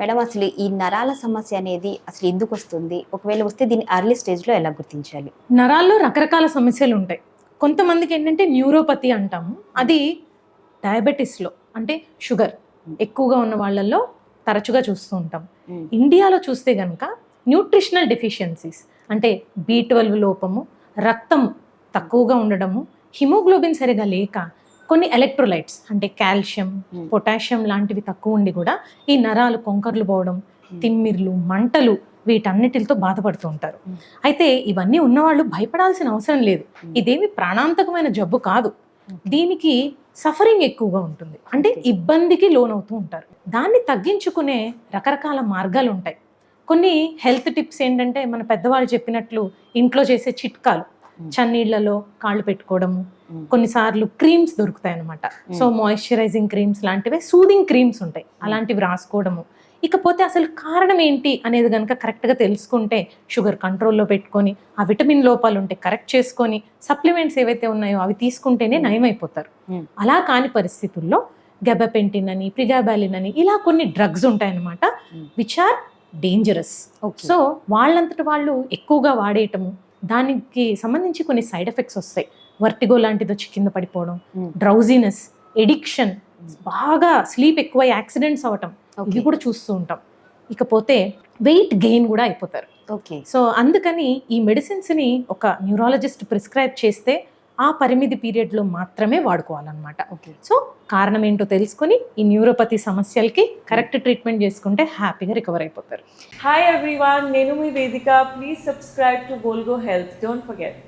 Madam అసలు ఈ నరాల సమస్య అనేది అసలు ఎందుకు వస్తుంది? ఒకవేళ వస్తే దీన్ని ఎర్లీ స్టేజ్‌లో ఎలా గుర్తించాలి? నరాల్లో రకరకాల సమస్యలు ఉంటాయి. కొంతమందికి ఏంటంటే న్యూరోపతి అంటాము. అది డయాబెటిస్‌లో అంటే షుగర్ ఎక్కువగా ఉన్న వాళ్ళల్లో తరచుగా చూస్తూ ఉంటాం. ఇండియాలో చూస్తే గనక న్యూట్రిషనల్ డెఫిషియన్సీస్ అంటే B12 లోపము, రక్తం తక్కువగా ఉండడము, హిమోగ్లోబిన్ సరిగా లేక కొన్ని ఎలక్ట్రోలైట్స్ అంటే కాల్షియం, పొటాషియం లాంటివి తక్కువ ఉండి కూడా ఈ నరాలు కొంకర్లు పోవడం, తిమ్మిర్లు, మంటలు వీటన్నిటితో బాధపడుతూ ఉంటారు. అయితే ఇవన్నీ ఉన్నవాళ్ళు భయపడాల్సిన అవసరం లేదు. ఇదేమి ప్రాణాంతకమైన జబ్బు కాదు. దీనికి సఫరింగ్ ఎక్కువగా ఉంటుంది, అంటే ఇబ్బందికి లోనవుతూ ఉంటారు. దాన్ని తగ్గించుకునే రకరకాల మార్గాలు ఉంటాయి. కొన్ని హెల్త్ టిప్స్ ఏంటంటే మన పెద్దవాళ్ళు చెప్పినట్లు ఇంట్లో చేసే చిట్కాలు, చన్నీళ్లలో కాళ్ళు పెట్టుకోవడము, కొన్నిసార్లు క్రీమ్స్ దొరుకుతాయి అన్నమాట. సో మాయిశ్చరైజింగ్ క్రీమ్స్ లాంటివి, సూదింగ్ క్రీమ్స్ ఉంటాయి, అలాంటివి రాసుకోవడము. ఇకపోతే అసలు కారణం ఏంటి అనేది కనుక కరెక్ట్గా తెలుసుకుంటే షుగర్ కంట్రోల్లో పెట్టుకొని, ఆ విటమిన్ లోపాలు ఉంటే కరెక్ట్ చేసుకొని, సప్లిమెంట్స్ ఏవైతే ఉన్నాయో అవి తీసుకుంటేనే నయమైపోతారు. అలా కాని పరిస్థితుల్లో గెబపెంటిన్ అని, ప్రిగాబాలిన్ అని ఇలా కొన్ని డ్రగ్స్ ఉంటాయన్నమాట, విచ్ ఆర్ డేంజరస్. సో వాళ్ళంతటి వాళ్ళు ఎక్కువగా వాడేయటము, దానికి సంబంధించి కొన్ని సైడ్ ఎఫెక్ట్స్ వస్తాయి. వర్టిగో లాంటిది వచ్చి కింద పడిపోవడం, డ్రౌజీనెస్, ఎడిక్షన్, బాగా స్లీప్ ఎక్కువ యాక్సిడెంట్స్ అవ్వటం, ఇవి కూడా చూస్తూ ఉంటాం. ఇకపోతే వెయిట్ గెయిన్ కూడా అయిపోతారు. సో అందుకని ఈ మెడిసిన్స్ని ఒక న్యూరాలజిస్ట్ ప్రిస్క్రైబ్ చేస్తే ఆ పరిమితి పీరియడ్లో మాత్రమే వాడుకోవాలన్నమాట. సో కారణం ఏంటో తెలుసుకొని ఈ న్యూరోపతి సమస్యలకి కరెక్ట్ ట్రీట్మెంట్ చేసుకుంటే హ్యాపీగా రికవర్ అయిపోతారు. హాయ్ ఎవ్రీవన్, నేను మీ వేదిక. Please subscribe to Volgo health. Don't forget.